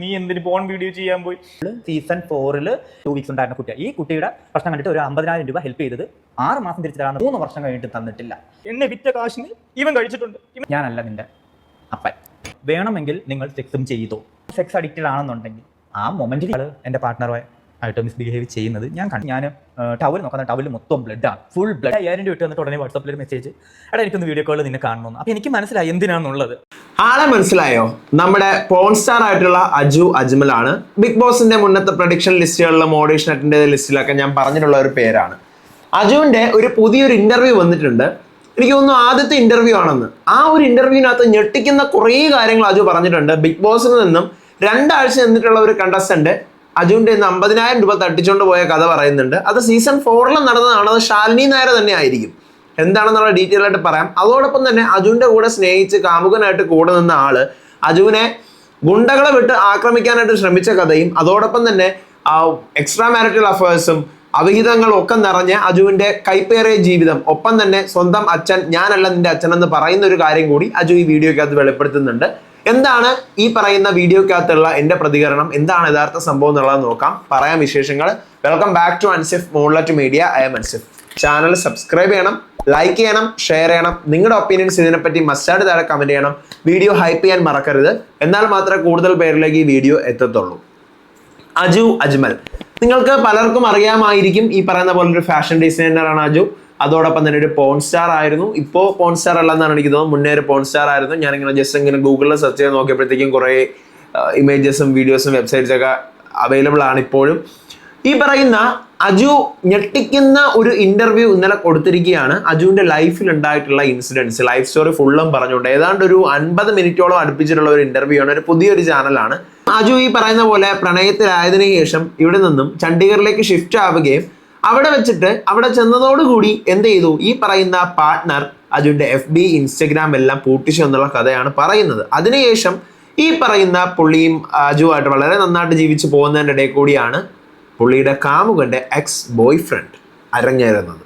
നീ എന്തിന് porn video ചെയ്യാൻ പോയി? സീസൺ 4 2 വീക്സ് ഉണ്ടായിരുന്ന കുട്ടി, ഈ കുട്ടിയുടെ പ്രശ്നം കണ്ടിട്ട് ഒരു 50,000 രൂപ ഹെൽപ്പ് ചെയ്തത് 6 മാസം തിരിച്ചു തരാൻ 3 വർഷം കഴിഞ്ഞിട്ട് തന്നിട്ടില്ല. എന്നെ വിറ്റ കാശിന് ഇവൻ കഴിച്ചിട്ടുണ്ട്. ഞാനല്ല നിന്റെ അപ്പൻ. വേണമെങ്കിൽ നിങ്ങൾ സെക്സും ചെയ്തോ. സെക്സ് അഡിക്റ്റഡ് ആണെന്നുണ്ടെങ്കിൽ ആ മൊമെന്റിൽ എൻ്റെ പാർട്ട്ണറുമായി ആയിട്ട് മിസ്ബിഹേവ് ചെയ്യുന്നത് ഞാൻ കണ്ടു. ഞാൻ ടവൽ നോക്കുന്ന ടവൽ മൊത്തം ബ്ലഡാണ്, ഫുൾ ബ്ലഡ്. 5000 രൂപ ഇട്ട് വന്നിട്ട് ഉടനെ വാട്സാപ്പിൽ ഒരു മെസ്സേജ്, എടാ എനിക്കൊന്ന് വീഡിയോ കോളിൽ നിന്നെ കാണണമെന്ന്. അപ്പോൾ എനിക്ക് മനസ്സിലായി എന്തിനാണെന്നുള്ളത്. ആളെ മനസ്സിലായോ? നമ്മുടെ പോൺ സ്റ്റാർ ആയിട്ടുള്ള അജു അജ്മൽ ആണ്. ബിഗ് ബോസിന്റെ മുന്നത്തെ പ്രഡിക്ഷൻ ലിസ്റ്റുകളിലെ മോഡേഷൻ അറ്റൻഡ് ചെയ്ത ലിസ്റ്റിലൊക്കെ ഞാൻ പറഞ്ഞിട്ടുള്ള ഒരു പേരാണ്. അജുവിന്റെ ഒരു പുതിയൊരു ഇന്റർവ്യൂ വന്നിട്ടുണ്ട്. എനിക്ക് തോന്നുന്നു ആദ്യത്തെ ഇന്റർവ്യൂ ആണെന്ന്. ആ ഒരു ഇന്റർവ്യൂവിനകത്ത് ഞെട്ടിക്കുന്ന കുറേ കാര്യങ്ങൾ അജു പറഞ്ഞിട്ടുണ്ട്. ബിഗ് ബോസിൽ നിന്നും 2 ആഴ്ച നിന്നിട്ടുള്ള ഒരു കണ്ടസ്റ്റന്റ് അജുവിന്റെ 50,000 രൂപ തട്ടിച്ചുകൊണ്ട് പോയ കഥ പറയുന്നുണ്ട്. അത് സീസൺ 4 നടന്നതാണ്. അത് ശാലിനി നായർ തന്നെ ആയിരിക്കും. എന്താണെന്നുള്ള ഡീറ്റെയിൽ ആയിട്ട് പറയാം. അതോടൊപ്പം തന്നെ അജുവിന്റെ കൂടെ സ്നേഹിച്ച് കാമുകനായിട്ട് കൂടെ നിന്ന ആള് അജുവിനെ ഗുണ്ടകളെ വിട്ട് ആക്രമിക്കാനായിട്ട് ശ്രമിച്ച കഥയും, അതോടൊപ്പം തന്നെ എക്സ്ട്രാ മാരിറ്റൽ അഫയേഴ്സും അവിഹിതങ്ങളും ഒക്കെ നിറഞ്ഞ അജുവിന്റെ കൈപ്പേറിയ ജീവിതം, ഒപ്പം തന്നെ സ്വന്തം അച്ഛൻ ഞാനല്ല നിന്റെ അച്ഛൻ എന്ന് പറയുന്ന ഒരു കാര്യം കൂടി അജു ഈ വീഡിയോക്കകത്ത് വെളിപ്പെടുത്തുന്നുണ്ട്. എന്താണ് ഈ പറയുന്ന വീഡിയോക്കകത്തുള്ള എന്റെ പ്രതികരണം, എന്താണ് യഥാർത്ഥ സംഭവം എന്നുള്ളത് നോക്കാം, പറയാം വിശേഷങ്ങൾ. Welcome back to Ansif moonlight media. I'm Ansif. Channel subscribe ചെയ്യണം, ലൈക്ക് ചെയ്യണം, ഷെയർ ചെയ്യണം. നിങ്ങളുടെ ഒപ്പീനിയൻസ് ഇതിനെപ്പറ്റി മസ്റ്റായിട്ട് താഴെ കമന്റ് ചെയ്യണം. വീഡിയോ ഹൈപ്പ് ചെയ്യാൻ മറക്കരുത്. എന്നാൽ മാത്രമേ കൂടുതൽ പേരിലേക്ക് ഈ വീഡിയോ എത്തത്തുള്ളൂ. അജു അജ്മൽ, നിങ്ങൾക്ക് പലർക്കും അറിയാമായിരിക്കും. ഈ പറയുന്ന പോലെ ഒരു ഫാഷൻ ഡിസൈനറാണ് അജു. അതോടൊപ്പം തന്നെ ഒരു പോൺ സ്റ്റാർ ആയിരുന്നു. ഇപ്പോൾ പോൺ സ്റ്റാർ അല്ലെന്നാണ് എനിക്ക് തോന്നുന്നത്. മുന്നേ ഒരു പോൺ സ്റ്റാർ ആയിരുന്നു. ഞാനിങ്ങനെ ജസ്റ്റ് ഇങ്ങനെ ഗൂഗിളിൽ സെർച്ച് ചെയ്ത് നോക്കിയപ്പോഴത്തേക്കും കുറേ ഇമേജസും വീഡിയോസും വെബ്സൈറ്റ്സ് ഒക്കെ അവൈലബിൾ ആണ് ഇപ്പോഴും. ഈ പറയുന്ന അജു ഞെട്ടിക്കുന്ന ഒരു ഇന്റർവ്യൂ ഇന്നലെ കൊടുത്തിരിക്കുകയാണ്. അജുവിന്റെ ലൈഫിൽ ഉണ്ടായിട്ടുള്ള ഇൻസിഡൻസ്, ലൈഫ് സ്റ്റോറി ഫുള്ളും പറഞ്ഞുകൊണ്ട് ഏതാണ്ട് ഒരു 50 മിനിറ്റോളം അടുപ്പിച്ചിട്ടുള്ള ഒരു ഇന്റർവ്യൂ ആണ്. ഒരു പുതിയൊരു ചാനലാണ്. അജു ഈ പറയുന്ന പോലെ പ്രണയത്തിലായതിനു ശേഷം ഇവിടെ നിന്നും ചണ്ഡീഗറിലേക്ക് ഷിഫ്റ്റ് ആവുകയും അവിടെ വെച്ചിട്ട് അവിടെ ചെന്നതോടുകൂടി എന്ത് ചെയ്തു, ഈ പറയുന്ന പാർട്ട്ണർ അജുവിന്റെ FB ഇൻസ്റ്റഗ്രാം എല്ലാം പൂട്ടിച്ചു എന്നുള്ള കഥയാണ് പറയുന്നത്. അതിനുശേഷം ഈ പറയുന്ന പുള്ളിയും അജുവായിട്ട് വളരെ നന്നായിട്ട് ജീവിച്ചു പോകുന്നതിൻ്റെ ഇടയിൽ കൂടിയാണ് പുള്ളിയുടെ കാമുകന്റെ എക്സ് ബോയ് ഫ്രണ്ട് അരങ്ങേറുന്നത്,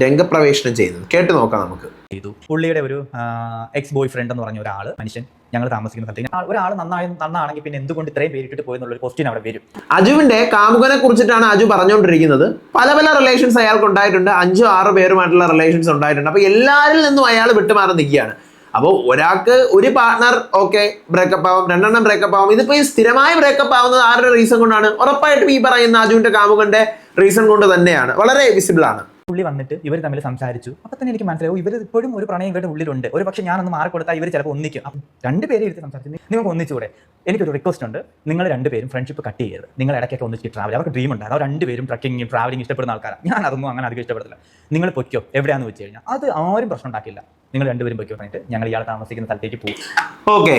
രംഗപ്രവേശനം ചെയ്യുന്നത്. കേട്ട് നോക്കാം നമുക്ക്. പുള്ളിയുടെ ഒരു എക്സ് ബോയ് ഫ്രണ്ട് എന്ന് പറഞ്ഞ ഒരാൾ, മനുഷ്യൻ ഞങ്ങൾ താമസിക്കുന്ന സ്ഥലത്ത് ഒരാൾ നന്നാണെങ്കിൽ പിന്നെ എന്തുകൊണ്ട് ഇത്രയും പേരിട്ടിട്ട് പോയെന്നുള്ളൊരു ക്വസ്റ്റ്യൻ അവിടെ വരും. അജുവിന്റെ കാമുകനെ കുറിച്ചിട്ടാണ് അജു പറഞ്ഞുകൊണ്ടിരിക്കുന്നത്. പല റിലേഷൻസ് അയാൾക്ക് ഉണ്ടായിട്ടുണ്ട്. 5-6 പേരുമായിട്ടുള്ള റിലേഷൻസ് ഉണ്ടായിട്ടുണ്ട്. അപ്പൊ എല്ലാവരിൽ നിന്നും അയാൾ വിട്ടുമാറി നിൽക്കുകയാണ്. അപ്പോൾ ഒരാൾക്ക് ഒരു പാർട്ട്ണർ ഓക്കെ ബ്രേക്കപ്പ് ആവും, 2 എണ്ണം ബ്രേക്കപ്പ് ആവും. ഇതിപ്പോ ഈ സ്ഥിരമായി ബ്രേക്കപ്പ് ആവുന്നത് ആരുടെ റീസൺ കൊണ്ടാണ്? ഉറപ്പായിട്ടും ഈ പറയുന്ന അജുവിന്റെ കാമുകന്റെ റീസൺ കൊണ്ട് തന്നെയാണ്. വളരെ വിസിബിൾ ആണ്. പുള്ളി വന്നിട്ട് ഇവർ തമ്മിൽ സംസാരിച്ചു. അപ്പൊ തന്നെ എനിക്ക് മനസ്സിലാവും ഇവർ ഇപ്പോഴും ഒരു പ്രണയം കേട്ട് ഉള്ളിലുണ്ട്. ഒരു പക്ഷേ ഞാനൊന്ന് മാറിക്കൊടുത്താൽ ഇവർ ചിലപ്പോൾ ഒന്നിക്കും. അപ്പം 2 പേരെ ഇരുത്തി സംസാരിച്ചു. നിങ്ങൾക്ക് ഒന്നിച്ചുകൂടെ? എനിക്കൊരു റിക്വസ്റ്റ് ഉണ്ട്. നിങ്ങൾ 2 പേരും ഫ്രണ്ട്ഷിപ്പ് കട്ട് ചെയ്യരുത്. നിങ്ങൾ ഇടയ്ക്കൊക്കെ ഒന്നിച്ച് ട്രാവൽ, അവർക്ക് ഡ്രീം ഉണ്ട്. അവർ 2 പേരും ട്രക്കിങ്ങും ട്രാവലിംഗ് ഇഷ്ടപ്പെടുന്ന ആൾക്കാരാണ്. ഞാൻ അതൊന്നും അങ്ങനെ അധികം ഇഷ്ടപ്പെടില്ല. നിങ്ങൾ പൊയ്ക്കോ എവിടെയാന്ന് വെച്ച് കഴിഞ്ഞാൽ അത് ആരും പ്രശ്നം ഉണ്ടാക്കില്ല. നിങ്ങൾ 2 പേരും പൊയ്ക്കോ പറഞ്ഞിട്ട് ഞങ്ങൾ ഇയാൾ താമസിക്കുന്ന സ്ഥലത്തേക്ക് പോകും. ഓക്കെ,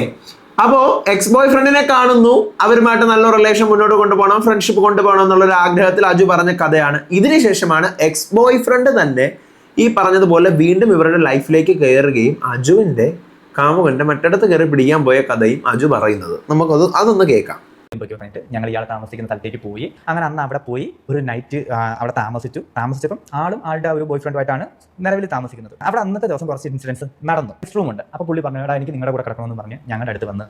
അപ്പോ എക്സ് ബോയ് ഫ്രണ്ടിനെ കാണുന്നു, അവരുമായിട്ട് നല്ല റിലേഷൻ മുന്നോട്ട് കൊണ്ടുപോകണം, ഫ്രണ്ട്ഷിപ്പ് കൊണ്ടുപോകണം എന്നുള്ളൊരു ആഗ്രഹത്തിൽ അജു പറഞ്ഞ കഥയാണ്. ഇതിനുശേഷമാണ് എക്സ് ബോയ് ഫ്രണ്ട് തന്നെ ഈ പറഞ്ഞതുപോലെ വീണ്ടും ഇവരുടെ ലൈഫിലേക്ക് കയറുകയും അജുവിന്റെ കാമുകന്റെ മറ്റിടത്ത് കയറി പിടിക്കാൻ പോയ കഥയും അജു പറയുന്നത്. അതൊന്ന് കേൾക്കാം. ഞങ്ങൾ ഇയാൾ താമസിക്കുന്ന സ്ഥലത്തേക്ക് പോയി. അങ്ങനെ അന്ന് അവിടെ പോയി ഒരു നൈറ്റ് അവിടെ താമസിച്ചപ്പം ആളും ആളുടെ ഒരു ബോയ് ഫ്രണ്ടുമായിട്ടാണ് നിലവിൽ താമസിക്കുന്നത്. അവിടെ അന്നത്തെ ദിവസം കുറച്ച് ഇൻസിഡൻസ് നടന്നു. റൂം ഉണ്ട്. അപ്പോൾ പുള്ളി പറഞ്ഞു, എടാ എനിക്ക് നിങ്ങളുടെ കൂടെ കിടക്കണമെന്ന് പറഞ്ഞ് ഞങ്ങളുടെ അടുത്ത് വന്ന്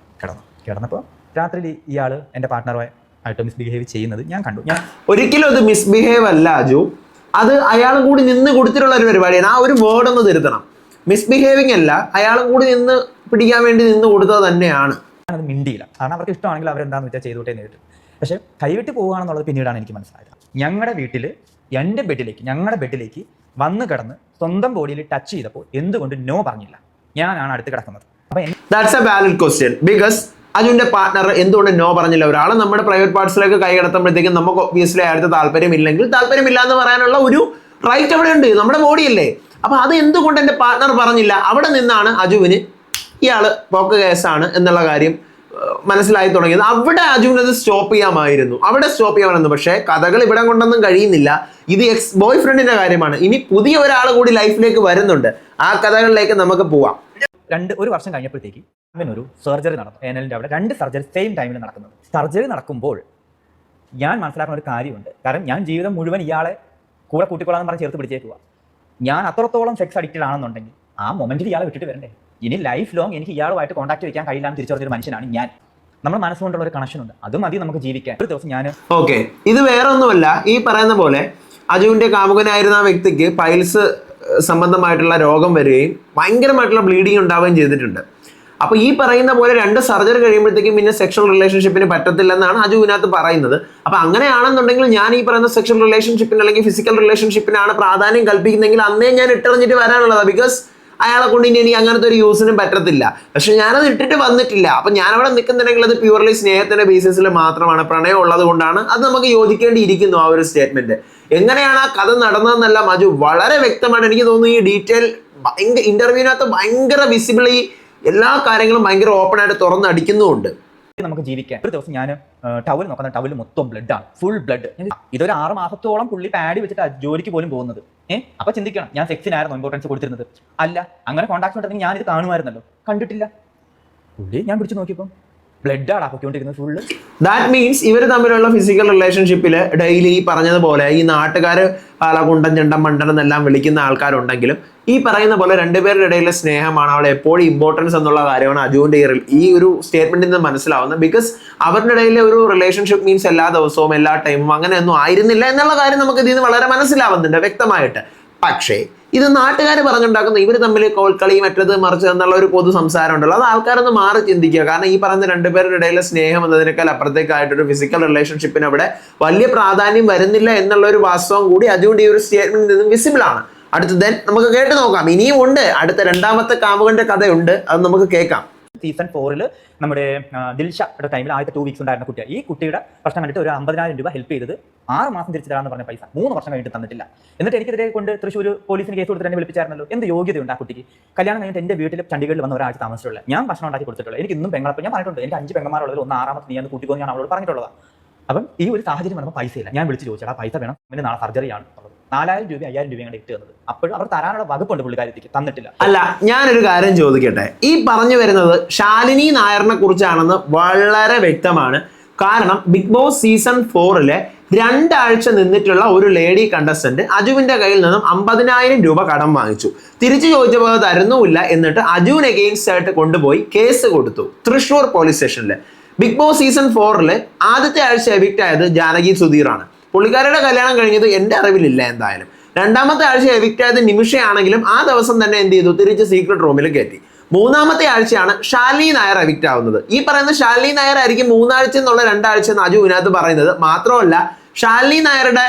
കിടന്നപ്പോൾ രാത്രിയിൽ ഇയാൾ എൻ്റെ പാർട്ട്ണറുമായി ആയിട്ട് മിസ്ബിഹേവ് ചെയ്യുന്നത് ഞാൻ കണ്ടു. ഒരിക്കലും അത് മിസ്ബിഹേവ് അല്ല അജു, അത് അയാളും കൂടി നിന്ന് കൊടുത്തിട്ടുള്ള ഒരു പരിപാടിയാണ്. ആ ഒരു വേർഡ് ഒന്ന് തിരുത്തണം. മിസ്ബിഹേവിംഗ് അല്ല, അയാളും കൂടി നിന്ന് പിടിക്കാൻ വേണ്ടി നിന്ന് കൊടുത്തത് തന്നെയാണ്. അത് മിണ്ടിയില്ല. കാരണം അവർക്ക് ഇഷ്ടമാണെങ്കിൽ അവരെന്താണെന്ന് വെച്ചാൽ ചെയ്തോട്ടെ നേരിട്ട്. പക്ഷെ കൈവിട്ട് പോവുകയാണെന്നുള്ളത് പിന്നീടാണ് എനിക്ക് മനസ്സിലായത്. ഞങ്ങളുടെ വീട്ടിൽ ഞങ്ങളുടെ ബെഡിലേക്ക് വന്ന് കിടന്ന് സ്വന്തം ബോഡിയിൽ ടച്ച് ചെയ്തപ്പോൾ എന്തുകൊണ്ട് നോ പറഞ്ഞില്ല? ഞാനാണ് അടുത്ത് കിടക്കുന്നത്. That's a valid question. Because അജുവിന്റെ പാർട്ട്ണർ എന്തുകൊണ്ട് നോ പറഞ്ഞില്ല? ഒരാൾ നമ്മുടെ പ്രൈവറ്റ് പാർട്സിലേക്ക് കൈ കടത്തുമ്പോഴത്തേക്കും നമുക്ക് ഒബ്വിയസ്ലി അടുത്ത് താല്പര്യമില്ല എന്ന് പറയാനുള്ള ഒരു റൈറ്റ് അവിടെ ഉണ്ട്. നമ്മുടെ ബോഡിയല്ലേ. അപ്പൊ അത് എന്തുകൊണ്ട് എൻ്റെ പാർട്ട്ണർ പറഞ്ഞില്ല? അവിടെ നിന്നാണ് അജുവിന് ഇയാള് പോക്ക് കേസാണ് എന്നുള്ള കാര്യം മനസ്സിലായി തുടങ്ങിയത്. അവിടെ അജുവിനത് സ്റ്റോപ്പ് ചെയ്യാമായിരുന്നു. പക്ഷേ കഥകൾ ഇവിടെ കൊണ്ടൊന്നും കഴിയുന്നില്ല. ഇത് എക്സ് ബോയ് ഫ്രണ്ടിന്റെ കാര്യമാണ്. ഇനി പുതിയ ഒരാൾ കൂടി ലൈഫിലേക്ക് വരുന്നുണ്ട്. ആ കഥകളിലേക്ക് നമുക്ക് പോവാം. 1 വർഷം കഴിഞ്ഞപ്പോഴത്തേക്ക് അവനൊരു സർജറി നടന്നു. ഏനലിൻ്റെ അവിടെ 2 സർജറി സെയിം ടൈമിൽ നടക്കുന്നത്. സർജറി നടക്കുമ്പോൾ ഞാൻ മനസ്സിലാക്കുന്ന ഒരു കാര്യമുണ്ട്. കാരണം ഞാൻ ജീവിതം മുഴുവൻ ഇയാളെ കൂടെ കൂട്ടിക്കൊള്ളാന്ന് പറഞ്ഞ് ചേർത്ത് പിടിച്ചേക്കുക. ഞാൻ അത്രത്തോളം സെക്സ് അഡിക്റ്റഡ് ആണെന്നുണ്ടെങ്കിൽ ആ മൊമെന്റിൽ ഇയാളെ വിട്ടിട്ട് വരണ്ടേ? ഇനി ലൈഫ് ലോങ് എനിക്ക് ഇയാളുമായിട്ട് കോൺടാക്ട് വയ്ക്കാൻ കഴിയില്ലാന്ന് തിരിച്ചറിഞ്ഞൊരു മനുഷ്യനാണ് ഞാൻ. നമ്മൾ മനസ്സുകൊണ്ടുള്ള ഒരു കണക്ഷൻ ഉണ്ട്, അത് മതി നമുക്ക് ജീവിക്കാൻ. ഒരു ദിവസം ഞാൻ ഓക്കെ, ഇത് വേറെ ഒന്നുമല്ല, ഈ പറയുന്ന പോലെ അജുവിന്റെ കാമുകനായിരുന്ന ആ വ്യക്തിക്ക് പൈൽസ് സംബന്ധമായിട്ടുള്ള രോഗം വരികയും ഭയങ്കരമായിട്ടുള്ള ബ്ലീഡിങ് ഉണ്ടാവുകയും ചെയ്തിട്ടുണ്ട്. അപ്പൊ ഈ പറയുന്ന പോലെ 2 സർജറി കഴിയുമ്പോഴത്തേക്കും പിന്നെ സെക്ഷൽ റിലേഷൻഷിപ്പിന് പറ്റത്തില്ലെന്നാണ് അജു ഇതിനകത്ത് പറയുന്നത്. അപ്പൊ അങ്ങനെയാണെന്നുണ്ടെങ്കിൽ ഞാൻ ഈ പറയുന്ന സെക്ഷൽ റിലേഷൻഷിപ്പിന് അല്ലെങ്കിൽ ഫിസിക്കൽ റിലേഷൻഷിപ്പിനാണ് പ്രാധാന്യം കൽപ്പിക്കുന്നെങ്കിൽ അന്നേ ഞാൻ ഇട്ടെറിഞ്ഞിട്ട് വരാനുള്ളതാണ്. ബിക്കോസ് അയാളെ കൊണ്ട് ഇനി എനിക്ക് അങ്ങനത്തെ ഒരു യൂസിനും പറ്റത്തില്ല. പക്ഷെ ഞാനത് ഇട്ടിട്ട് വന്നിട്ടില്ല. അപ്പൊ ഞാൻ അവിടെ നിൽക്കുന്നുണ്ടെങ്കിൽ അത് പ്യൂർലി സ്നേഹത്തിന്റെ ബേസിസിൽ മാത്രമാണ്, പ്രണയം ഉള്ളത് കൊണ്ടാണ്. അത് നമുക്ക് യോജിക്കേണ്ടിയിരിക്കുന്നു ആ ഒരു സ്റ്റേറ്റ്മെന്റ്. എങ്ങനെയാണ് ആ കഥ നടന്നതെന്നല്ല അജു വളരെ വ്യക്തമായിട്ട് എനിക്ക് തോന്നുന്നു ഈ ഡീറ്റെയിൽ ഇന്റർവ്യൂവിനകത്ത് ഭയങ്കര വിസിബിളി എല്ലാ കാര്യങ്ങളും ഭയങ്കര ഓപ്പൺ ആയിട്ട് തുറന്നടിക്കുന്നുമുണ്ട്. നമുക്ക് ജീവിക്കാൻ. ഒരു ദിവസം ഞാൻ ടവൽ നോക്കുന്ന ടവൽ മൊത്തം ബ്ലഡ് ആണ്, ഫുൾ ബ്ലഡ്. ഇതൊരു 6 മാസത്തോളം പുള്ളി പാഡ് വെച്ചിട്ട് ജോലിക്ക് പോലും പോകുന്നത്. അപ്പൊ ചിന്തിക്കണം, ഞാൻ സെക്സിനായിരുന്നു ഇമ്പോർട്ടൻസ് കൊടുത്തിരുന്നത്? അല്ല. അങ്ങനെ കോൺടാക്ട് ഉണ്ടെങ്കിൽ ഞാൻ ഇത് കാണുമായിരുന്നല്ലോ, കണ്ടിട്ടില്ല. പുള്ളി ഞാൻ പിടിച്ചു നോക്കിയപ്പോൾ ബ്ലഡ് ആണ് പൊയ്ക്കൊണ്ടിരിക്കുന്നത് ഫുള്ള്. ദാറ്റ് മീൻസ് ഇവർ തമ്മിലുള്ള ഫിസിക്കൽ റിലേഷൻഷിപ്പിൽ ഡെയിലി ഈ പറഞ്ഞതുപോലെ ഈ നാട്ടുകാർ പാലകുണ്ടൻ ചെണ്ടൻ മണ്ടൻ എന്നെല്ലാം വിളിക്കുന്ന ആൾക്കാരുണ്ടെങ്കിലും ഈ പറയുന്ന പോലെ 2 പേരുടെ ഇടയിലെ സ്നേഹമാണ് അവിടെ എപ്പോഴും ഇമ്പോർട്ടൻസ് എന്നുള്ള കാര്യമാണ് അജുവിന്റെ ഈ ഒരു സ്റ്റേറ്റ്മെന്റിൽ നിന്ന് മനസ്സിലാവുന്നത്. ബിക്കോസ് അവരുടെ ഇടയിലെ ഒരു റിലേഷൻഷിപ്പ് മീൻസ് എല്ലാ ദിവസവും എല്ലാ ടൈമും അങ്ങനെയൊന്നും ആയിരുന്നില്ല എന്നുള്ള കാര്യം നമുക്ക് ഇതിൽ നിന്ന് വളരെ മനസ്സിലാവുന്നുണ്ട് വ്യക്തമായിട്ട്. പക്ഷേ ഇത് നാട്ടുകാർ പറഞ്ഞുണ്ടാക്കുന്ന ഇവർ തമ്മിൽ കോൽക്കളി മറ്റത് മറിച്ച് എന്നുള്ള ഒരു പൊതു സംസാരം ഉണ്ടല്ലോ, അത് ആൾക്കാരൊന്ന് മാറി ചിന്തിക്കുക. കാരണം ഈ പറയുന്ന 2 പേരുടെ ഇടയിലെ സ്നേഹം എന്നതിനേക്കാൾ അപ്പുറത്തേക്കായിട്ടൊരു ഫിസിക്കൽ റിലേഷൻഷിപ്പിന് അവിടെ വലിയ പ്രാധാന്യം വരുന്നില്ല എന്നുള്ള ഒരു വാസ്തവം കൂടി അതുകൊണ്ട് ഈ ഒരു സ്റ്റേറ്റ്മെന്റിൽ നിന്നും വിസിബിൾ ആണ്. അടുത്ത നമുക്ക് കേട്ട് നോക്കാം. ഇനിയും ഉണ്ട്, അടുത്ത 2ാമത്തെ കാമുകന്റെ കഥയുണ്ട്, അത് നമുക്ക് കേൾക്കാം. സീസൺ 4 നമ്മുടെ ദിൽഷയുടെ ടൈമിൽ ആദ്യത്തെ 2 വീക്സ് ഉണ്ടായിരുന്ന കുട്ടിയാണ്. ഈ കുട്ടിയുടെ പ്രശ്നം കണ്ടിട്ട് ഒരു 50,000 രൂപ ഹെൽപ്പ് ചെയ്തത് 6 മാസം തിരിച്ചു തരാമെന്ന് പറഞ്ഞ പൈസ 3 വർഷം കഴിഞ്ഞിട്ട് തന്നിട്ടില്ല. എന്നിട്ട് എനിക്കെതിരെ കൊണ്ട് തൃശ്ശൂർ പോലീസിന് കേസ് കൊടുത്തിട്ട് എന്നെ വിളിപ്പിച്ചായിരുന്നല്ലോ. എന്ത് യോഗ്യതയുണ്ട് ആ കുട്ടിക്ക്? കല്യാണം കഴിഞ്ഞിട്ട് എൻ്റെ വീട്ടിൽ ചണ്ഡീഗഡിൽ വന്ന ഒരാഴ്ച താമസിച്ചുള്ളത്, ഞാൻ ഭക്ഷണം ഉണ്ടാക്കി കൊടുത്തിട്ടുള്ളത്. എനിക്ക് ഇന്നും പെങ്ങളപ്പം ഞാൻ പറഞ്ഞിട്ടുണ്ട്, എനിക്ക് 5 പെങ്ങന്മാരുള്ളതിൽ 1 6ാമത്തെ നീ എന്ന് കൂട്ടിക്കോ ഞാൻ അവളോട് പറഞ്ഞിട്ടുള്ളതാണ്. അപ്പം ഈ ഒരു സാഹചര്യം വന്നപ്പോൾ പൈസ ഇല്ല. ഞാൻ വിളിച്ച് ചോദിച്ചാൽ ആ പൈസ വേണം, പിന്നെ നാളെ സർജറിയാണ് ഉള്ളത്. 4,000 രൂപ 5,000 രൂപയാണ് ഇട്ട് തന്നത്. അപ്പോഴും അവർ തരാനുള്ള വകുപ്പുണ്ട്, പുള്ളിക്കാരിക്ക് തന്നിട്ടില്ല. അല്ല, ഞാനൊരു കാര്യം ചോദിക്കട്ടെ. ഈ പറഞ്ഞു വരുന്നത് ശാലിനി നായറിനെ കുറിച്ചാണെന്ന് വളരെ വ്യക്തമാണ്. കാരണം ബിഗ് ബോസ് സീസൺ 4 2 ആഴ്ച നിന്നിട്ടുള്ള ഒരു ലേഡി കണ്ടസ്റ്റന്റ് അജുവിന്റെ കയ്യിൽ നിന്നും 50,000 രൂപ കടം വാങ്ങിച്ചു. തിരിച്ചു ചോദിച്ചപ്പോൾ തരുന്നുമില്ല. എന്നിട്ട് അജുവിന് എഗെയിൻസ്റ്റ് ആയിട്ട് കൊണ്ടുപോയി കേസ് കൊടുത്തു തൃശ്ശൂർ പോലീസ് സ്റ്റേഷനിൽ. ബിഗ് ബോസ് സീസൺ 4 ആദ്യത്തെ ആഴ്ച എവിക്റ്റ് ആയത് ജാനകി സുധീറാണ്. പുള്ളിക്കാരുടെ കല്യാണം കഴിഞ്ഞത് എൻ്റെ അറിവിലില്ല എന്തായാലും. 2ാമത്തെ ആഴ്ച എവിക്റ്റ് ആയത് നിമിഷയാണെങ്കിലും ആ ദിവസം തന്നെ എന്ത് ചെയ്തു, തിരിച്ച് സീക്രട്ട് റൂമിൽ കയറ്റി. 3ാമത്തെ ആഴ്ചയാണ് ശാലിനി നായർ എവിക്റ്റ് ആവുന്നത്. ഈ പറയുന്ന ശാലിനി നായർ ആയിരിക്കും 3 ആഴ്ച എന്നുള്ള 2 ആഴ്ച എന്ന് അജു ഇതിനകത്ത് പറയുന്നത്. മാത്രമല്ല ശാലിനി നായരുടെ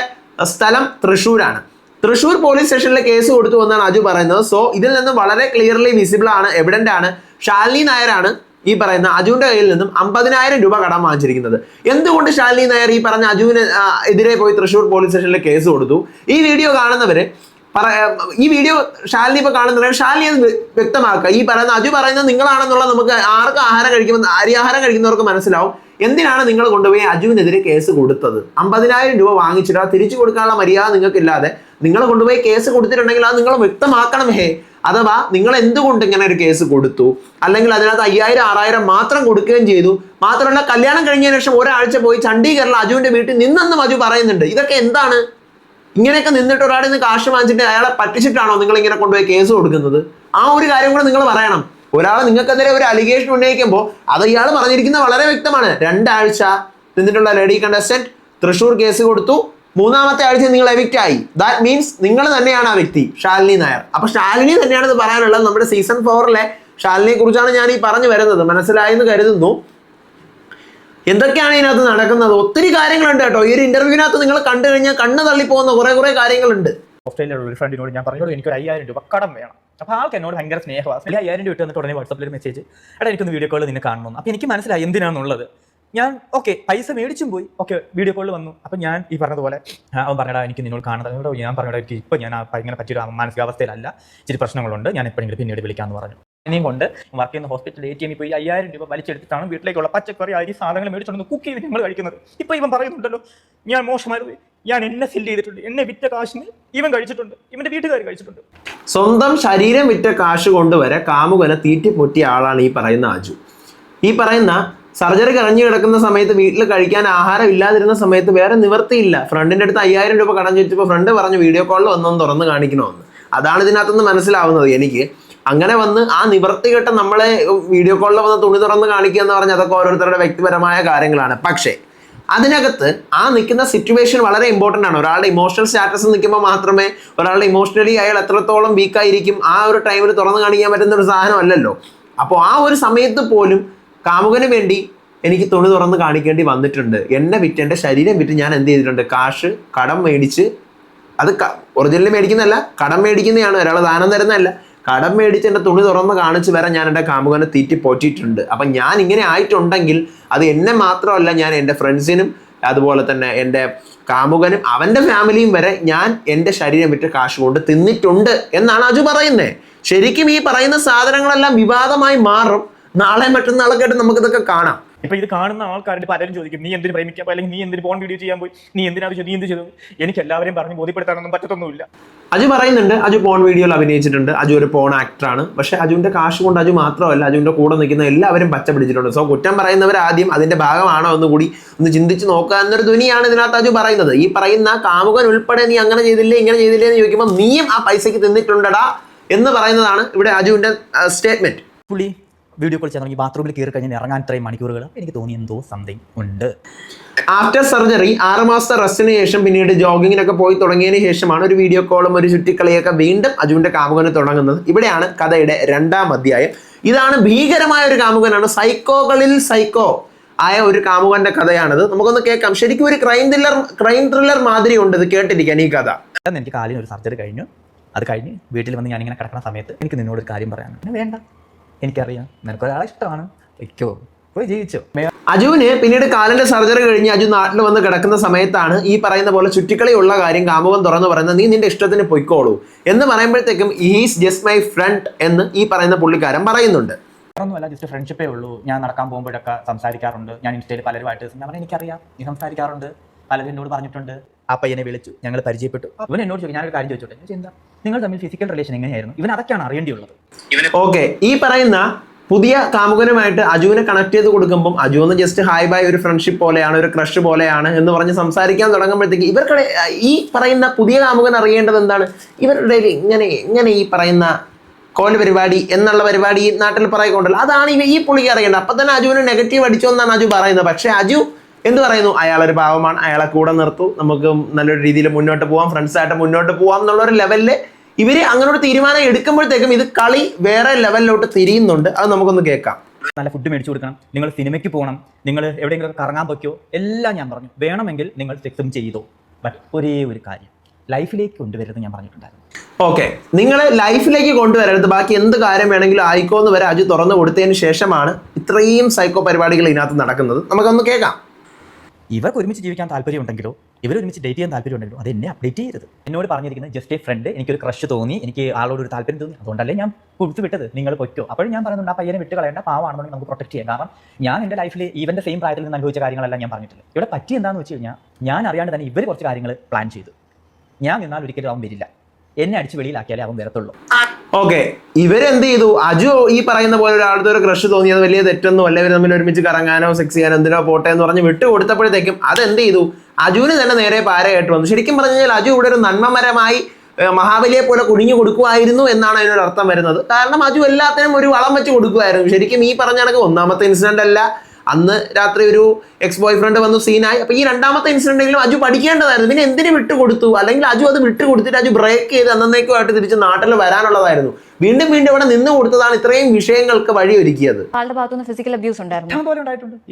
സ്ഥലം തൃശ്ശൂരാണ്. തൃശ്ശൂർ പോലീസ് സ്റ്റേഷനിൽ കേസ് കൊടുത്തു എന്നാണ് അജു പറയുന്നത്. സോ ഇതിൽ നിന്ന് വളരെ ക്ലിയർലി വിസിബിൾ ആണ്, എവിഡന്റ് ആണ്, ശാലിനി നായരാണ് ഈ പറയുന്ന അജുവിന്റെ കയ്യിൽ നിന്നും 50,000 രൂപ കടം വാങ്ങിച്ചിരിക്കുന്നത്. എന്തുകൊണ്ട് ശാലിനി നായർ ഈ പറഞ്ഞ അജുവിന് എതിരെ പോയി തൃശ്ശൂർ പോലീസ് സ്റ്റേഷനിൽ കേസ് കൊടുത്തു? ഈ വീഡിയോ കാണുന്നവര് ഈ വീഡിയോ ശാലിനി ഇപ്പൊ കാണുന്നവരെ ശാലിനി അത് വ്യക്തമാക്കുക. ഈ പറയുന്ന അജു പറയുന്നത് നിങ്ങളാണെന്നുള്ള നമുക്ക് ആർക്ക് ആഹാരം കഴിക്കുമ്പോൾ അരിയാഹാരം കഴിക്കുന്നവർക്ക് മനസ്സിലാവും. എന്തിനാണ് നിങ്ങൾ കൊണ്ടുപോയി അജുവിനെതിരെ കേസ് കൊടുത്തത്? 50,000 രൂപ വാങ്ങിച്ചിട്ട് തിരിച്ചു കൊടുക്കാനുള്ള മര്യാദ നിങ്ങൾക്കില്ലാതെ നിങ്ങൾ കൊണ്ടുപോയി കേസ് കൊടുത്തിട്ടുണ്ടെങ്കിൽ അത് നിങ്ങൾ വ്യക്തമാക്കണം. അഥവാ നിങ്ങൾ എന്തുകൊണ്ട് ഇങ്ങനെ ഒരു കേസ് കൊടുത്തു, അല്ലെങ്കിൽ അതിനകത്ത് 5,000 6,000 മാത്രം കൊടുക്കുകയും ചെയ്തു. മാത്രമല്ല കല്യാണം കഴിഞ്ഞതിന് ശേഷം ഒരാഴ്ച പോയി ചണ്ഡീഗറിൽ അജുവിന്റെ വീട്ടിൽ നിന്നെന്നും അജു പറയുന്നുണ്ട്. ഇതൊക്കെ എന്താണ്? ഇങ്ങനെയൊക്കെ നിന്നിട്ട് ഒരാളിൽ നിന്ന് കാശ് വാങ്ങിച്ചിട്ട് അയാളെ പറ്റിച്ചിട്ടാണോ നിങ്ങൾ ഇങ്ങനെ കൊണ്ടുപോയി കേസ് കൊടുക്കുന്നത്? ആ ഒരു കാര്യം കൂടെ നിങ്ങൾ പറയണം. ഒരാളെ നിങ്ങൾക്കെതിരെ ഒരു അലിഗേഷൻ ഉന്നയിക്കുമ്പോൾ അത് ഇയാൾ പറഞ്ഞിരിക്കുന്നത് വളരെ വ്യക്തമാണ്. 2 ആഴ്ച നിന്നിട്ടുള്ള ലേഡി കണ്ടസ്റ്റന്റ് തൃശ്ശൂർ കേസ് കൊടുത്തു, 3ാമത്തെ ആഴ്ച നിങ്ങൾ എവിക്റ്റ് ആയി. ദാറ്റ് മീൻസ് നിങ്ങൾ തന്നെയാണ് ആ വ്യക്തി, ശാലിനി നായർ. അപ്പൊ ശാലിനി തന്നെയാണ് ഇത് പറയാനുള്ളത്. നമ്മുടെ സീസൺ 4 ശാലിനിയെ കുറിച്ചാണ് ഞാൻ ഈ പറഞ്ഞു വരുന്നത്. മനസ്സിലായെന്ന് കരുതുന്നു. എന്തൊക്കെയാണ് ഇതിനകത്ത് നടക്കുന്നത്? ഒത്തിരി കാര്യങ്ങളുണ്ട് കേട്ടോ. ഈ ഒരു ഇന്റർവ്യൂവിനകത്ത് നിങ്ങൾ കണ്ടു കഴിഞ്ഞാൽ കണ്ണ് തള്ളിപ്പോകുന്ന കുറെ കാര്യങ്ങളുണ്ട്. ഓസ്ട്രേലിയയിലുള്ള ഒരു ഫ്രണ്ടിനോട് ഞാൻ പറഞ്ഞോളൂ, എനിക്കൊരു 5,000 രൂപ കടം വേണം. അപ്പോൾ ആൾക്ക് എന്നോട് ഭയങ്കര സ്നേഹമാണ്. 5,000 രൂപ ഇട്ട് വന്നിട്ട് ഉടനെ വാട്സപ്പിൽ ഒരു മെസ്സേജ്, എടാ എനിക്കൊന്ന് വീഡിയോ കോൾ നിന്നെ കാണണം. അപ്പോൾ എനിക്ക് മനസ്സിലായി എന്തിനാണെന്നുള്ളത്. ഞാൻ ഓക്കെ പൈസ മേടിച്ചും പോയി, ഓക്കെ വീഡിയോ കോളിൽ വന്നു. അപ്പം ഞാൻ ഈ പറഞ്ഞതുപോലെ അവൻ പറഞ്ഞടാ എനിക്ക് നിന്നോട് കാണുന്നത്. ഞാൻ പറഞ്ഞടാ എനിക്ക് ഇപ്പം ഞാൻ ഇങ്ങനെ പറ്റിയൊരു മാനസികാവസ്ഥയിലല്ല, ഇച്ചിരി പ്രശ്നങ്ങളുണ്ട്, ഞാൻ എപ്പോഴെങ്കിലും പിന്നീട് വിളിക്കാമെന്ന് പറഞ്ഞു. എന്നെയും കൊണ്ട് വർക്ക് ചെയ്യുന്ന ഹോസ്പിറ്റലിൽ ATM പോയി 5,000 രൂപ വലിച്ചെടുത്തിട്ടാണ് വീട്ടിലേക്കുള്ള പച്ചക്കറി അരി സാധനങ്ങൾ മേടിച്ചുകൊണ്ട് കുക്ക് ചെയ്ത് ഞങ്ങൾ കഴിക്കുന്നത്. ഇപ്പം ഇവൻ പറയുന്നുണ്ടല്ലോ ഞാൻ മോശമായിരുന്നു, ഞാൻ എന്നെ ഫില്ല് ചെയ്തിട്ടുണ്ട്, എന്നെ വിറ്റ കാശിന് ഇവൻ കഴിച്ചിട്ടുണ്ട്, ഇവന്റെ വീട്ടുകാർ കഴിച്ചിട്ടുണ്ട്. സ്വന്തം ശരീരം വിറ്റ കാശ് കൊണ്ടുവരെ കാമുകനെ തീറ്റിപ്പൊറ്റിയ ആളാണ് ഈ പറയുന്ന അജു. ഈ പറയുന്ന സർജറി കഴിഞ്ഞു കിടക്കുന്ന സമയത്ത് വീട്ടിൽ കഴിക്കാൻ ആഹാരം ഇല്ലാതിരുന്ന സമയത്ത് വേറെ നിവർത്തിയില്ല. ഫ്രണ്ടിന്റെ അടുത്ത് 5,000 രൂപ കടം ചോദിച്ചപ്പോൾ ഫ്രണ്ട് പറഞ്ഞു വീഡിയോ കോളിൽ ഒന്നൊന്ന് തുറന്ന് കാണിക്കണമെന്ന്. അതാണ് ഇതിനകത്തുനിന്ന് മനസ്സിലാവുന്നത് എനിക്ക്. അങ്ങനെ വന്ന് ആ നിവർത്തികെട്ട നമ്മളെ വീഡിയോ കോളിൽ വന്ന് തുണി തുറന്ന് കാണിക്കുക എന്ന് പറഞ്ഞാൽ അതൊക്കെ ഓരോരുത്തരുടെ വ്യക്തിപരമായ കാര്യങ്ങളാണ്. പക്ഷേ അതിനകത്ത് ആ നിൽക്കുന്ന സിറ്റുവേഷൻ വളരെ ഇമ്പോർട്ടൻ്റ് ആണ്. ഒരാളുടെ ഇമോഷണൽ സ്റ്റാറ്റസ് നിൽക്കുമ്പോൾ മാത്രമേ ഒരാളുടെ ഇമോഷണലി അയാൾ എത്രത്തോളം വീക്കായിരിക്കും ആ ഒരു ടൈമിൽ തുറന്ന് കാണിക്കാൻ പറ്റുന്ന ഒരു സാധനം അല്ലല്ലോ. അപ്പോൾ ആ ഒരു സമയത്ത് പോലും കാമുകന് വേണ്ടി എനിക്ക് തുണി തുറന്ന് കാണിക്കേണ്ടി വന്നിട്ടുണ്ട്. എന്നെ വിറ്റ്, എൻ്റെ ശരീരം വിറ്റ് ഞാൻ എന്ത് ചെയ്തിട്ടുണ്ട്, കാശ് കടം മേടിച്ച്, അത് ഒറിജിനലി മേടിക്കുന്നതല്ല, കടം മേടിക്കുന്നതാണ്, ഒരാൾ ദാനം തരുന്നതല്ല, കടം മേടിച്ച് എൻ്റെ തുണി തുറന്ന് കാണിച്ച് വരെ ഞാൻ എൻ്റെ കാമുകനെ തീറ്റി പോറ്റിയിട്ടുണ്ട്. അപ്പം ഞാൻ ഇങ്ങനെ ആയിട്ടുണ്ടെങ്കിൽ അത് എന്നെ മാത്രമല്ല, ഞാൻ എൻ്റെ ഫ്രണ്ട്സിനും അതുപോലെ തന്നെ എൻ്റെ കാമുകനും അവൻ്റെ ഫാമിലിയും വരെ ഞാൻ എൻ്റെ ശരീരം വിറ്റ് കാശ് കൊണ്ട് തിന്നിട്ടുണ്ട് എന്നാണ് അജു പറയുന്നത്. ശരിക്കും ഈ പറയുന്ന സാധനങ്ങളെല്ലാം വിവാദമായി മാറും. നാളെ മറ്റന്നാളൊക്കെ ആയിട്ട് നമുക്കിതൊക്കെ കാണാം. ഇപ്പൊ ഇത് കാണുന്ന ആൾക്കാരുടെ പലരും ചോദിക്കും, നീ എന്തിന് പ്രേമിക്കാൻ പോയി, അല്ലെങ്കിൽ നീ എന്തിന് പോൺ വീഡിയോ ചെയ്യാൻ പോയി, നീ എന്തിനാണ് നീ എന്ത് ചെയ്തു? എനിക്ക് എല്ലാവരെയും പറഞ്ഞ് ബോധ്യപ്പെടുത്താനൊന്നും പറ്റത്തൊന്നുമില്ല. അജു പറയുന്നുണ്ട്, അജു പോൺ വീഡിയോയിൽ അഭിനയിച്ചിട്ടുണ്ട്, അജു ഒരു പോൺ ആക്ടറാണ്. പക്ഷെ അജുവിന്റെ കാശ് കൊണ്ട് അജു മാത്രമല്ല, അജുവിന്റെ കൂടെ നിൽക്കുന്ന എല്ലാവരും പച്ച പിടിച്ചിട്ടുണ്ട്. സോ കുറ്റം പറയുന്നവർ ആദ്യം അതിന്റെ ഭാഗമാണോ എന്ന് കൂടി ഒന്ന് ചിന്തിച്ച് നോക്കുക എന്നൊരു ധ്വനിയാണ് ഇതിനകത്ത് അജു പറയുന്നത്. ഈ പറയുന്ന കാമുകൻ ഉൾപ്പെടെ നീ അങ്ങനെ ചെയ്തില്ലേ ഇങ്ങനെ ചെയ്തില്ലേ എന്ന് ചോദിക്കുമ്പോൾ നീയും ആ പൈസക്ക് തിന്നിട്ടുണ്ടടാ എന്ന് പറയുന്നതാണ് ഇവിടെ അജുവിന്റെ സ്റ്റേറ്റ്മെന്റ്. പുള്ളി വീഡിയോ കോൾ ചെയ്യാൻ ബാത്റൂമിൽ കയറി കഴിഞ്ഞാൽ ഇറങ്ങാൻ ഇത്രയും മണിക്കൂറുകൾ എനിക്ക് തോന്നി എന്തോ സംതിങ് ഉണ്ട്. ആഫ്റ്റർ സർജറി 6 മാസത്തെ റെസ്റ്റിന് ശേഷം പിന്നീട് ജോഗിങ്ങിനൊക്കെ പോയി തുടങ്ങിയതിന് ശേഷമാണ് ഒരു വീഡിയോ കോളും ഒരു ചുറ്റിക്കളിയൊക്കെ വീണ്ടും അജുവിന്റെ കാമുകന് തുടങ്ങുന്നത്. ഇവിടെയാണ് കഥയുടെ 2ാം അധ്യായം. ഇതാണ് ഭീകരമായ ഒരു കാമുകനാണ്, സൈക്കോകളിൽ സൈക്കോ ആയ ഒരു കാമുകന്റെ കഥയാണിത്. നമുക്കൊന്ന് കേൾക്കാം. ശരിക്കും ഒരു ക്രൈം ത്രില്ലർ മാതിരി ഉണ്ട് ഇത് കേട്ടിരിക്കാൻ ഈ കഥ. എനിക്ക് കാലിന് ഒരു സർജറി കഴിഞ്ഞു. അത് കഴിഞ്ഞ് വീട്ടിൽ വന്ന് ഞാനിങ്ങനെ കിടക്കുന്ന സമയത്ത് എനിക്ക് നിന്നോടൊരു കാര്യം പറയാൻ വേണ്ട, എനിക്കറിയാം നിനക്കൊരാളെ ഇഷ്ടമാണ്, വയ്ക്കോ പോയി ജീവിച്ചോ. അജുവിന് പിന്നീട് കാലിന്റെ സർജറി കഴിഞ്ഞ് അജു നാട്ടിൽ വന്ന് കിടക്കുന്ന സമയത്താണ് ഈ പറയുന്ന പോലെ ചുറ്റിക്കളിയുള്ള കാര്യം കാമുകൻ തുറന്നു പറയുന്നത്. നീ നിന്റെ ഇഷ്ടത്തിന് പൊയ്ക്കോളൂ എന്ന് പറയുമ്പോഴത്തേക്കും ഹീസ് ജസ്റ്റ് മൈ ഫ്രണ്ട് എന്ന് ഈ പറയുന്ന പുള്ളിക്കാരൻ പറയുന്നുണ്ട്. ഒന്നുമല്ല, ജസ്റ്റ് ഫ്രണ്ട്ഷിപ്പേ ഉള്ളൂ. ഞാൻ നടക്കാൻ പോകുമ്പോഴൊക്കെ സംസാരിക്കാറുണ്ട്. ഞാൻ ഇൻസ്റ്റയിൽ പലരുമായിട്ട് ഞാൻ പറഞ്ഞാൽ എനിക്കറിയാം നീ സംസാരിക്കാറുണ്ട്, പലരും എന്നോട് പറഞ്ഞിട്ടുണ്ട്. ആ പയ്യനെ വിളിച്ചു, ഞങ്ങൾ പരിചയപ്പെട്ടു. ഇവൻ എന്നോട് ചോദിച്ചു, ഞാനൊരു കാര്യം ചോദിച്ചോട്ടെ, എന്താ നിങ്ങൾ തമ്മിൽ ഫിസിക്കൽ റിലേഷൻ എങ്ങനെയായിരുന്നു? ഇവൻ അതൊക്കെയാണ് അറിയേണ്ടിയുള്ളത്. ഓക്കെ, ഈ പറയുന്ന പുതിയ കാമുകനുമായിട്ട് അജുവിനെ കണക്ട് ചെയ്ത് കൊടുക്കുമ്പോൾ അജു ഒന്ന് ജസ്റ്റ് ഹായ് ബൈ, ഒരു ഫ്രണ്ട്ഷിപ്പ് പോലെയാണ്, ഒരു ക്രഷ് പോലെയാണ് എന്ന് പറഞ്ഞ് സംസാരിക്കാൻ തുടങ്ങുമ്പോഴത്തേക്ക് ഇവർക്കിടെ ഈ പറയുന്ന പുതിയ കാമുകൻ അറിയേണ്ടത് എന്താണ്, ഇവരുടെ ഇങ്ങനെ ഈ പറയുന്ന കോൾ പരിപാടി എന്നുള്ള പരിപാടി നാട്ടിൽ പറയുകൊണ്ടല്ലോ, അതാണ് ഈ പുള്ളിക്ക് അറിയേണ്ടത്. അപ്പൊ തന്നെ അജുവിന് നെഗറ്റീവ് അടിച്ചോ എന്നാണ് അജു പറയുന്നത്. പക്ഷെ അജു എന്ത് പറയുന്നു, അയാളൊരു പാവമാണ്, അയാളെ കൂടെ നിർത്തൂ, നമുക്ക് നല്ലൊരു രീതിയിൽ മുന്നോട്ട് പോവാം, ഫ്രണ്ട്സായിട്ട് മുന്നോട്ട് പോവാം എന്നുള്ളൊരു ലെവലില് ഇവര് അങ്ങനെ ഒരു തീരുമാനം എടുക്കുമ്പോഴത്തേക്കും ഇത് കളി വേറെ ലെവലിലോട്ട് തിരിയുന്നുണ്ട്. അത് നമുക്കൊന്ന് കേൾക്കാം. നല്ല ഫുഡ് മേടിച്ചു കൊടുക്കണം, നിങ്ങൾ സിനിമയ്ക്ക് പോകണം, നിങ്ങൾ എവിടെയെങ്കിലും കറങ്ങാൻ പറ്റുമോ, എല്ലാം ഞാൻ പറഞ്ഞു. വേണമെങ്കിൽ നിങ്ങൾ സെക്സും ചെയ്തോ, ബട്ട് ഒരേ ഒരു കാര്യം ലൈഫിലേക്ക് കൊണ്ടുവരുന്നത് ഞാൻ പറഞ്ഞിട്ടുണ്ടായിരുന്നു. ഓക്കെ, നിങ്ങൾ ലൈഫിലേക്ക് കൊണ്ടുവരരുത്, ബാക്കി എന്ത് കാര്യം വേണമെങ്കിലും ആയിക്കോന്ന് വരെ അജു തുറന്നു കൊടുത്തതിന് ശേഷമാണ് ഇത്രയും സൈക്കോ പരിപാടികൾ ഇതിനകത്ത് നടക്കുന്നത്. നമുക്കൊന്ന് കേൾക്കാം. ഇവർക്ക് ഒരുമിച്ച് ജീവിക്കാൻ താല്പര്യമുണ്ടെങ്കിലോ ഇവരൊരുമിച്ച് ഡേറ്റ് ചെയ്യാൻ താല്പര്യമുണ്ടെങ്കിലോ അത് എന്നെ അപ്ഡേറ്റ് ചെയ്യരുത്. എന്നോട് പറഞ്ഞിരിക്കുന്നത് ജസ്റ്റ് എ ഫ്രണ്ട്, എനിക്കൊരു ക്രഷ് തോന്നി, എനിക്ക് ആളോട് ഒരു താല്പര്യം തോന്നി, അതുകൊണ്ടല്ലേ ഞാൻ കൊടുത്തു വിട്ടത്, നിങ്ങൾ പറ്റോ. അപ്പോഴും ഞാൻ പറയുന്നുണ്ട് ആ പയ്യനെ വിട്ട് കളയേണ്ട, പാവാണെന്നുണ്ടെങ്കിൽ നമുക്ക് പ്രൊട്ടക്ട് ചെയ്യാം. കാരണം ഞാൻ എൻ്റെ ലൈഫിൽ ഇവൻ്റെ സെയിം പ്രായത്തിൽ നിന്ന് അനുഭവിച്ച കാര്യങ്ങളെല്ലാം ഞാൻ പറഞ്ഞിട്ടില്ല. ഇവിടെ പറ്റി എന്താണെന്ന് വെച്ച് കഴിഞ്ഞാൽ ഞാൻ അറിയാണ്ട് തന്നെ ഇവർ കുറച്ച് കാര്യങ്ങൾ പ്ലാൻ ചെയ്തു. ഞാൻ നിന്നാൽ ഒരിക്കലും അവൻ വരില്ല, എന്നെ അടിച്ച് വെളിയിലാക്കിയാലേ അവൻ വരത്തുള്ളൂ. ഓക്കെ, ഇവരെന്ത് ചെയ്തു, അജു ഈ പറയുന്ന പോലെ ഒരാളുടെ ഒരു ക്രഷ് തോന്നിയത് വലിയ തെറ്റൊന്നും അല്ല, ഇവർ തമ്മിൽ ഒരുമിച്ച് കറങ്ങാനോ സെക്സ് ചെയ്യാനോ എന്തിനോ പോട്ടെ എന്ന് പറഞ്ഞ് വിട്ട് കൊടുത്തപ്പോഴത്തേക്കും അതെന്ത് ചെയ്തു, അജുവിന് തന്നെ നേരെ പാരയായിട്ട് വന്നു. ശരിക്കും പറഞ്ഞു കഴിഞ്ഞാൽ അജു ഇവിടെ ഒരു നന്മമരമായി മഹാബലിയെ പോലെ കുഴിഞ്ഞു കൊടുക്കുമായിരുന്നു എന്നാണ് അതിനൊരു അർത്ഥം വരുന്നത്. കാരണം അജു എല്ലാത്തിനും ഒരു വളം വെച്ച് കൊടുക്കുമായിരുന്നു. ശരിക്കും ഈ പറഞ്ഞ കണക്ക് 1ാമത്തെ ഇൻസിഡന്റ് അല്ല, അന്ന് രാത്രി ഒരു എക്സ് ബോയ് ഫ്രണ്ട് വന്നു സീനായി. അപ്പൊ ഈ 2ാമത്തെ ഇൻസിഡന്റിലും അജു പഠിക്കേണ്ടതായിരുന്നു. പിന്നെ എന്തിനു വിട്ടു കൊടുത്തു, അല്ലെങ്കിൽ അജു അത് വിട്ടു കൊടുത്തിട്ട് അജു ബ്രേക്ക് ചെയ്ത് അന്നേക്കുമായിട്ട് തിരിച്ച് നാട്ടിൽ വരാനുള്ളതായിരുന്നു. വീണ്ടും ഇവിടെ നിന്ന് കൊടുത്തതാണ് ഇത്രയും വിഷയങ്ങൾക്ക് വഴിയൊരുക്കിയത്. ആളുടെ ഭാഗത്തുനിന്ന് ഫിസിക്കൽ അബ്യൂസ് ഉണ്ടായിരുന്നു,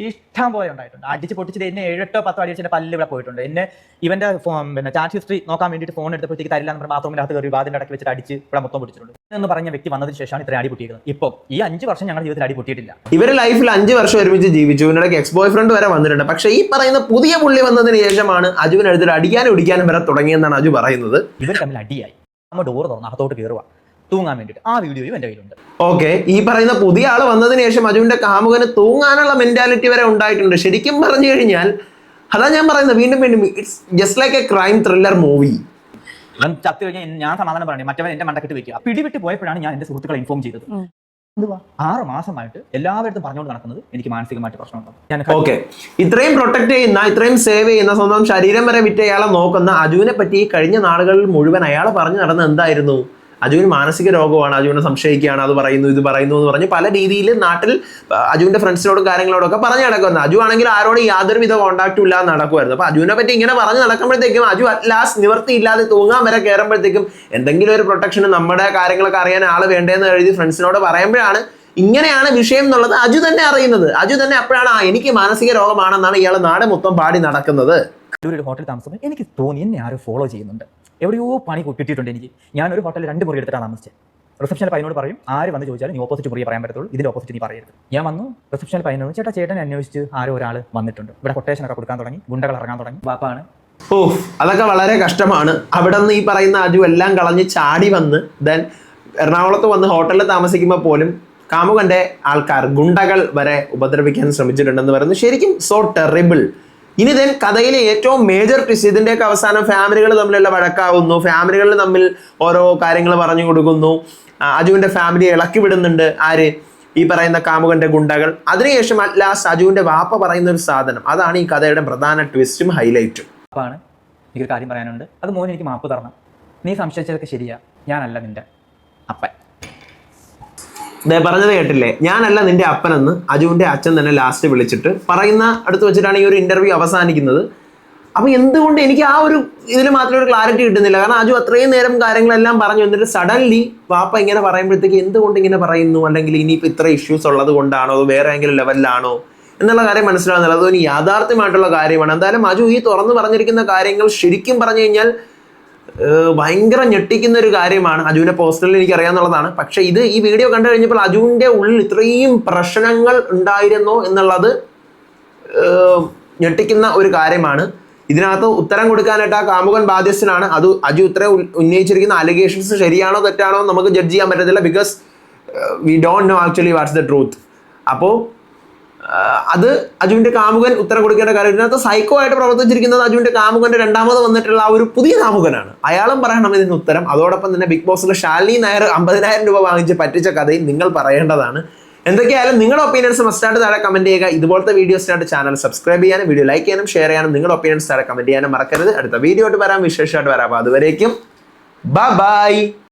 ഇഷ്ടം പോലെ ഉണ്ടായിട്ടുണ്ട്. അടിച്ച് പൊട്ടിച്ചിട്ട് എന്നെ 7-8 അടിച്ചിട്ട് പല്ല് ഇവിടെ പോയിട്ടുണ്ട്. എന്നെ ഇവന്റെ പിന്നെ ചാറ്റ് ഹിസ്റ്ററി നോക്കാൻ വേണ്ടിയിട്ട് ഫോൺ എടുത്തപ്പോഴത്തേക്ക് തരില്ല എന്ന് ബാത്റൂമിനകത്ത് കയറി വാതിന്റെ അടക്കി വെച്ചിട്ട് അടിച്ച് ഇവിടെ മൊത്തം പൊട്ടിച്ചിട്ടുണ്ട് എന്ന് പറഞ്ഞ വ്യക്തി വന്നതിന് ശേഷമാണ് ഇത്ര അടി പൊട്ടിയത്. ഇപ്പോൾ ഈ 5 വർഷം ഞങ്ങളുടെ ജീവിതത്തിൽ അടി പൊട്ടിയിട്ടില്ല. ഇവര് ലൈഫിൽ 5 വർഷം ഒരുമിച്ച് ജീവിച്ചു, ഇവരുടെ എക്സ് ബോയ് ഫ്രണ്ട് വരെ വന്നിട്ടുണ്ട്. പക്ഷേ ഈ പറയുന്ന പുതിയ പുള്ളി വന്നതിന് ശേഷമാണ് അജുവിനെടുത്തിട്ട് അടിക്കാനും ഇടിക്കാനും വരെ തുടങ്ങിയെന്നാണ് അജു പറയുന്നത്. ഇവർ തമ്മിൽ അടിയായി, നമ്മൾ ഡോർ തുറന്ന് അകത്തോട്ട് കയറുക തൂങ്ങാൻ വേണ്ടിയിട്ട്. ആ വീഡിയോയും എൻ്റെ കയ്യിലുണ്ട്. ഓക്കെ, ഈ പറയുന്ന പുതിയ ആള് വന്നതിന് ശേഷം അജുവിന്റെ കാമുകന് തൂങ്ങാനുള്ള മെന്റാലിറ്റി വരെ ഉണ്ടായിട്ടുണ്ട്. ശരിക്കും പറഞ്ഞു കഴിഞ്ഞാൽ അതാ ഞാൻ പറയുന്നത്, വീണ്ടും it's just like A crime thriller movie. ഇവൻ ചത്തു കഴിഞ്ഞാൽ ഞാൻ സമാധാനം പറഞ്ഞു, മറ്റവൻ എന്റെ മണ്ടക്കെട്ട് വെക്കുക. പിടിവിട്ട് പോയപ്പോഴാണ് ഞാൻ എന്റെ സുഹൃത്തുക്കളെ ഇൻഫോം ചെയ്തത്. 6 മാസമായിട്ട് എല്ലാവരും പറഞ്ഞുകൊണ്ട് നടക്കുന്നത് എനിക്ക് മാനസികമായിട്ട് പ്രശ്നമുണ്ടാകും. ഓക്കെ, ഇത്രയും പ്രൊട്ടക്ട് ചെയ്യുന്ന, ഇത്രയും സേവ് ചെയ്യുന്ന, സ്വന്തം ശരീരം വരെ വിറ്റ് അയാളെ നോക്കുന്ന അജുവിനെ പറ്റി കഴിഞ്ഞ നാളുകളിൽ മുഴുവൻ അയാൾ പറഞ്ഞു നടന്നത് എന്തായിരുന്നു, അജുവിന് മാനസിക രോഗമാണ്, അജുവിനെ സംശയിക്കുകയാണ്, അത് പറയുന്നു ഇത് പറയുന്നു എന്ന് പറഞ്ഞ് പല രീതിയിൽ നാട്ടിൽ അജുവിന്റെ ഫ്രണ്ട്സിനോടും കാര്യങ്ങളോടൊക്കെ പറഞ്ഞു നടക്കുന്നത്. അജു ആണെങ്കിൽ ആരോടും യാതൊരുവിധ കോൺടാക്റ്റും ഇല്ലാതെ നടക്കുമായിരുന്നു. അപ്പൊ അജുവിനെ പറ്റി ഇങ്ങനെ പറഞ്ഞ് നടക്കുമ്പോഴത്തേക്കും അജു അറ്റ് ലാസ്റ്റ് നിവർത്തിയില്ലാതെ തൂങ്ങാൻ വരെ കയറുമ്പോഴത്തേക്കും എന്തെങ്കിലും ഒരു പ്രൊട്ടക്ഷന് നമ്മുടെ കാര്യങ്ങളൊക്കെ അറിയാൻ ആള് വേണ്ടതെന്ന് എഴുതി ഫ്രണ്ട്സിനോട് പറയുമ്പോഴാണ് ഇങ്ങനെയാണ് വിഷയം എന്നുള്ളത് അജു തന്നെ അറിയുന്നത്. അജു തന്നെ അപ്പോഴാണ് എനിക്ക് മാനസിക രോഗമാണെന്നാണ് ഇയാൾ നാട് മൊത്തം പാടി നടക്കുന്നത്. ഒരു ഹോട്ടൽ താമസം എനിക്ക് തോന്നി എന്നെ ആരും ഫോളോ ചെയ്യുന്നുണ്ട്, എവിടെയോ പണി കിട്ടിയിട്ടുണ്ട് എനിക്ക്. ഞാനൊരു ഹോട്ടലിൽ 2 മുറി എടുത്തിട്ടാണ് താമസിച്ചത്. റിസപ്ഷനിൽ പയ്യനോട് പറയും, ആര് വന്ന് ചോദിച്ചാലും നീ ഓപ്പോസിറ്റ് മുറിയെ പറയാൻ പറ്റത്തുള്ളൂ, ഇതിന്റെ ഓപ്പോസിറ്റ് നീ പറയരുത്. ഞാൻ വന്നു റിസപ്ഷനിൽ പയ്യനോട് ചേട്ടനെ അന്വേഷിച്ച് ആരോ ഒരാൾ വന്നിട്ടുണ്ട്, ഇവിടെ കൊട്ടേഷൻ ഒക്കെ കൊടുക്കാൻ തുടങ്ങി, ഗുണ്ടകൾ ഇറങ്ങാൻ തുടങ്ങി. വാപ്പാണ്. ഓ, അതൊക്കെ വളരെ കഷ്ടമാണ്. അവിടെ നിന്ന് ഈ പറയുന്ന അജു എല്ലാം കളഞ്ഞ് ചാടി വന്ന് ദെൻ എറണാകുളത്ത് വന്ന് ഹോട്ടലിൽ താമസിക്കുമ്പോൾ പോലും കാമുകന്റെ ആൾക്കാർ ഗുണ്ടകൾ വരെ ഉപദ്രവിക്കാൻ ശ്രമിച്ചിട്ടുണ്ടെന്ന് പറയുന്നു. ശരിക്കും സോ ടെറിബിൾ. ഇനി ദെൻ കഥയിലെ ഏറ്റവും മേജർ ട്വിസ്റ്റ്, ഇതിന്റെയൊക്കെ അവസാനം ഫാമിലികൾ തമ്മിലുള്ള വഴക്കാവുന്നു, ഫാമിലികൾ തമ്മിൽ ഓരോ കാര്യങ്ങൾ പറഞ്ഞു കൊടുക്കുന്നു, അജുവിന്റെ ഫാമിലി ഇളക്കി വിടുന്നുണ്ട് ആര്, ഈ പറയുന്ന കാമുകന്റെ ഗുണ്ടകൾ. അതിനുശേഷം അറ്റ് ലാസ്റ്റ് അജുവിന്റെ വാപ്പ പറയുന്ന ഒരു സാധനം, അതാണ് ഈ കഥയുടെ പ്രധാന ട്വിസ്റ്റും ഹൈലൈറ്റും. വാപ്പാണ്, എനിക്കൊരു കാര്യം പറയാനുണ്ട്, അത് മോനെ എനിക്ക് മാപ്പ് തരണം, നീ സംശയിച്ചതൊക്കെ ശരിയാ, ഞാനല്ല നിന്റെ അപ്പൻ. പറഞ്ഞത് കേട്ടില്ലേ, ഞാനല്ല നിന്റെ അപ്പനെന്ന് അജുവിന്റെ അച്ഛൻ തന്നെ ലാസ്റ്റ് വിളിച്ചിട്ട് പറയുന്ന അടുത്ത് വെച്ചിട്ടാണ് ഈ ഒരു ഇന്റർവ്യൂ അവസാനിക്കുന്നത്. അപ്പൊ എന്തുകൊണ്ട് എനിക്ക് ആ ഒരു ഇതിൽ മാത്രം ഒരു ക്ലാരിറ്റി കിട്ടുന്നില്ല. കാരണം അജു അത്രയും നേരം കാര്യങ്ങളെല്ലാം പറഞ്ഞു എന്നിട്ട് സഡൻലി വാപ്പ ഇങ്ങനെ പറയുമ്പോഴത്തേക്ക് എന്തുകൊണ്ട് ഇങ്ങനെ പറയുന്നു, അല്ലെങ്കിൽ ഇനിയിപ്പോൾ ഇത്ര ഇഷ്യൂസ് ഉള്ളത് കൊണ്ടാണോ അതോ വേറെ ഏതെങ്കിലും ലെവലിലാണോ എന്നുള്ള കാര്യം മനസ്സിലാകുന്നില്ല. അതൊരു യാഥാർത്ഥ്യമായിട്ടുള്ള കാര്യമാണ്. എന്തായാലും അജു ഈ തുറന്നു പറഞ്ഞിരിക്കുന്ന കാര്യങ്ങൾ ശരിക്കും പറഞ്ഞു കഴിഞ്ഞാൽ ഭയങ്കര ഞെട്ടിക്കുന്ന ഒരു കാര്യമാണ്. അജുവിനെ പേഴ്സണലി എനിക്ക് അറിയാമെന്നുള്ളതാണ്. പക്ഷെ ഇത് ഈ വീഡിയോ കണ്ടു കഴിഞ്ഞപ്പോൾ അജുവിന്റെ ഉള്ളിൽ ഇത്രയും പ്രശ്നങ്ങൾ ഉണ്ടായിരുന്നോ എന്നുള്ളത് ഞെട്ടിക്കുന്ന ഒരു കാര്യമാണ്. ഇതിനകത്ത് ഉത്തരം കൊടുക്കാനായിട്ട് ആ കാമുകൻ ബാധ്യസ്ഥനാണ്. അത് അജു ഇത്രയും ഉന്നയിച്ചിരിക്കുന്ന അലിഗേഷൻസ് ശരിയാണോ തെറ്റാണോ നമുക്ക് ജഡ്ജ് ചെയ്യാൻ പറ്റത്തില്ല. Because we don't know actually what's the truth. അപ്പോൾ അത് അജുവിന്റെ കാമുകൻ ഉത്തരം കൊടുക്കേണ്ട കാര്യം. ഇതിനകത്ത് സൈക്കോ ആയിട്ട് പ്രവർത്തിച്ചിരിക്കുന്നത് അജുവിന്റെ കാമുകന്റെ രണ്ടാമത് വന്നിട്ടുള്ള ആ ഒരു പുതിയ കാമുകനാണ്. അയാളും പറയണം ഇതിന് ഉത്തരം. അതോടൊപ്പം തന്നെ ബിഗ് ബോസിലെ ശാലിനി നായർ 50,000 രൂപ വാങ്ങിച്ച് പറ്റിച്ച കഥയും നിങ്ങൾ പറയേണ്ടതാണ്. എന്തൊക്കെയായാലും നിങ്ങളുടെ ഒപ്പീനിയൻസ് മസ്റ്റായിട്ട് താഴെ കമന്റ് ചെയ്യുക. ഇതുപോലത്തെ വീഡിയോസിനായിട്ട് ചാനൽ സബ്സ്ക്രൈബ് ചെയ്യാനും വീഡിയോ ലൈക്ക് ചെയ്യാനും ഷെയർ ചെയ്യാനും നിങ്ങളുടെ ഒപ്പീനിയൻസ് താഴെ കമന്റ് ചെയ്യാനും മറക്കരുത്. അടുത്ത വീഡിയോ ആയിട്ട് വരാം, വിശേഷമായിട്ട് വരാം. അപ്പോൾ അതുവരേക്കും ബൈ.